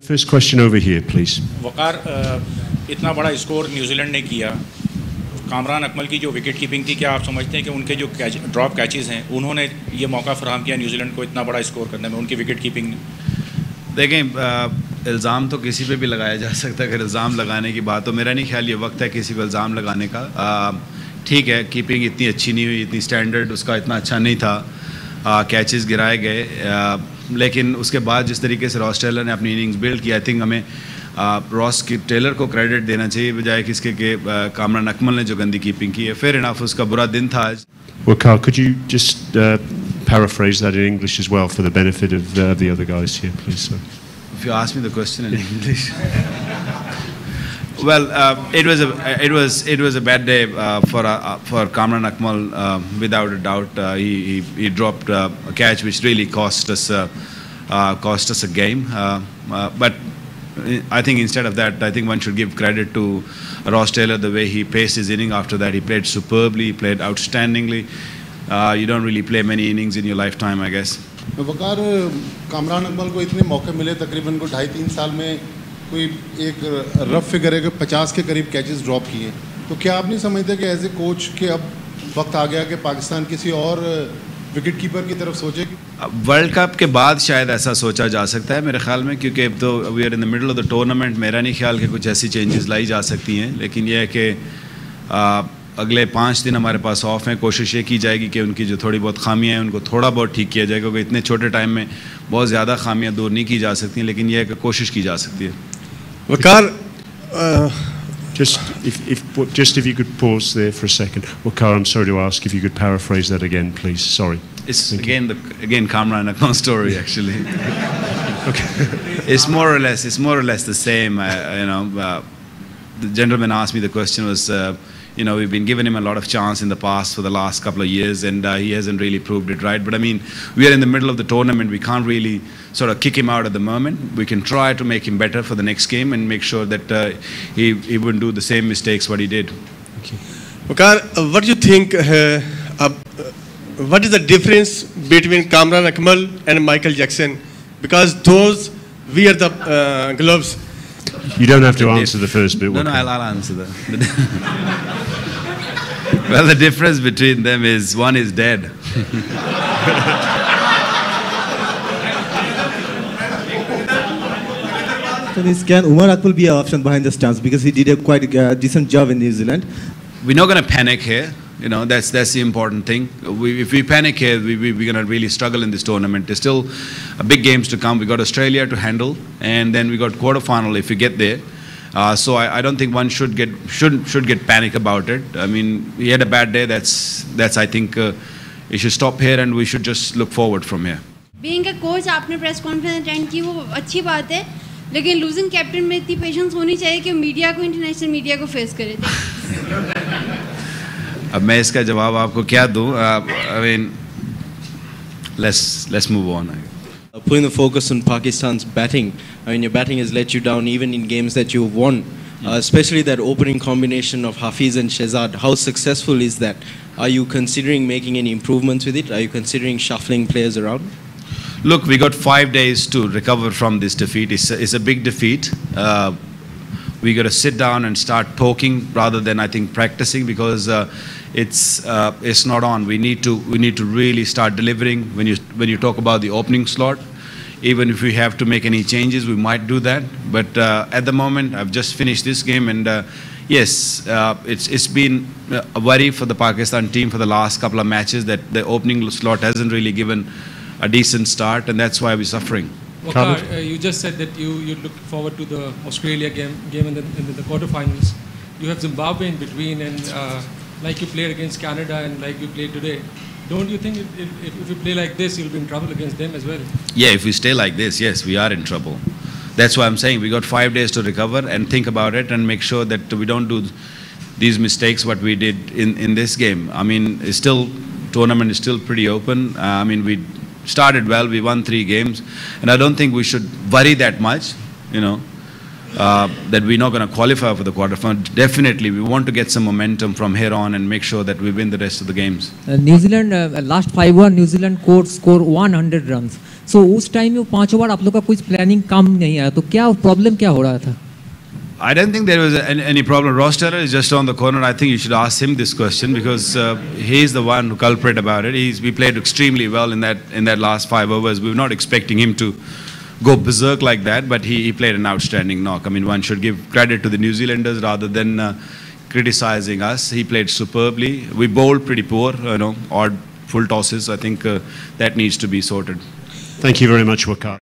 First question over here, please. वकार इतना बड़ा score New Zealand ने किया, कामरान अकमल की जो विकेट कीपिंग थी, क्या आप समझते हैं कि उनके जो ड्रॉप कैचेस हैं उन्होंने ये मौका फराहम किया न्यूजीलैंड को इतना बड़ा स्कोर करने में, उनकी विकेट कीपिंग? देखें, इल्ज़ाम तो किसी पे भी लगाया जा सकता है। अगर इल्ज़ाम लगाने की बात, तो मेरा नहीं ख्याल ये वक्त है किसी को इल्ज़ाम लगाने का। ठीक है, कीपिंग इतनी अच्छी नहीं हुई, इतनी स्टैंडर्ड उसका इतना अच्छा नहीं था, कैचेस गिराए गए, लेकिन उसके बाद जिस तरीके से रॉस टेलर ने अपनी इनिंग्स बिल्ड की, आई थिंक हमें रॉस टेलर को क्रेडिट देना चाहिए बजाय किसके कि कामरान अकमल ने जो गंदी कीपिंग की है। फेयर इनफ, उसका बुरा दिन था आज। Waqar, could you just paraphrase that in English as well for the benefit of the other guys here, please, sir? If you ask me the question in English. Well, it was a bad day for Kamran Akmal, without a doubt. He dropped a catch which really cost us a game. But I think instead of that, I think one should give credit to Ross Taylor, the way he paced his inning after that. He played superbly, he played outstandingly. You don't really play many innings in your lifetime, I guess. वकार, कामरान अकमल को इतने मौके मिले, तकरीबन को 2.5-3 साल में कोई एक रफ फिगर है कि 50 के करीब कैचेस ड्रॉप किए, तो क्या आप नहीं समझते कि एज ए कोच कि अब वक्त आ गया कि पाकिस्तान किसी और विकेट कीपर की तरफ सोचे? वर्ल्ड कप के बाद शायद ऐसा सोचा जा सकता है मेरे ख्याल में, क्योंकि अब तो we are in the middle of the tournament. मेरा नहीं ख्याल कि कुछ ऐसी चेंजेस लाई जा सकती हैं, लेकिन यह है कि अगले 5 दिन हमारे पास ऑफ हैं। कोशिश ये की जाएगी कि उनकी जो थोड़ी बहुत खामियां हैं उनको थोड़ा बहुत ठीक किया जाएगा, क्योंकि इतने छोटे टाइम में बहुत ज़्यादा खामियां दूर नहीं की जा सकती, लेकिन यह है कि कोशिश की जा सकती है। वकार, Just if you could pause there for a second. Waqar, I'm sorry to ask if you could paraphrase that again, please. Sorry. It's again Kamran Akmal story actually. Okay. It's more or less the same. The gentleman asked me, the question was, we've been giving him a lot of chance in the past for the last couple of years, and he hasn't really proved it right. But I mean, we are in the middle of the tournament. We can't really sort of kick him out at the moment. We can try to make him better for the next game and make sure that he wouldn't do the same mistakes what he did. Okay. Waqar, what do you think? What is the difference between Kamran Akmal and Michael Jackson? Because those wear the gloves. You don't have to answer the first bit. No, I'll answer that. Well, the difference between them is one is dead. Can Umar Akmal be an option behind the stumps, because he did a quite decent job in New Zealand? We're not going to panic here. That's the important thing. If we panic here, we're going to really struggle in this tournament. There's still big games to come. We got Australia to handle, and then we got quarterfinal if we get there. So I don't think one should get panic about it. I mean, he had a bad day. That's I think he should stop here, and we should just look forward from here. Being a coach, आपने press conference attend की, वो अच्छी बात है, लेकिन losing captain में इतनी patience होनी चाहिए कि मीडिया को, international मीडिया को face करे। अब मैं इसका जवाब आपको क्या दूँ? I mean, let's move on. Putting the focus on Pakistan's batting. I mean, your batting has let you down even in games that you've won, especially that opening combination of Hafiz and Shehzad. How successful is that? Are you considering making any improvements with it? Are you considering shuffling players around? Look, we got 5 days to recover from this defeat. It's a big defeat. We got to sit down and start talking rather than, I think, practicing, because it's not on. We need to really start delivering. When you talk about the opening slot, even if we have to make any changes, we might do that. But at the moment, I've just finished this game, and yes, it's been a worry for the Pakistan team for the last couple of matches that the opening slot hasn't really given a decent start, and that's why we're suffering. Waqar, you just said that you look forward to the Australia game in the quarterfinals. You have Zimbabwe in between, and like you played against Canada and like you played today. Don't you think if you play like this, you'll be in trouble against them as well? Yeah, if we stay like this, yes, we are in trouble. That's why I'm saying we got 5 days to recover and think about it and make sure that we don't do these mistakes what we did in this game. I mean, tournament is still pretty open. I mean, we started well, we won 3 games, and I don't think we should worry that much, that we're not going to qualify for the quarterfinal. Definitely, we want to get some momentum from here on and make sure that we win the rest of the games. New Zealand last 5 New Zealand score 100 runs. So उस time में 5 over आप लोग का कुछ planning काम नहीं आया, तो क्या प्रॉब्लम क्या हो रहा था? I don't think there was any problem. Ross Taylor is just on the corner. I think you should ask him this question because he's the one who culprit about it. We played extremely well in that last 5 overs. We were not expecting him to go berserk like that, but he played an outstanding knock. I mean, one should give credit to the New Zealanders rather than criticizing us. He played superbly. We bowled pretty poor, odd full tosses. I think that needs to be sorted. Thank you very much, Waqar.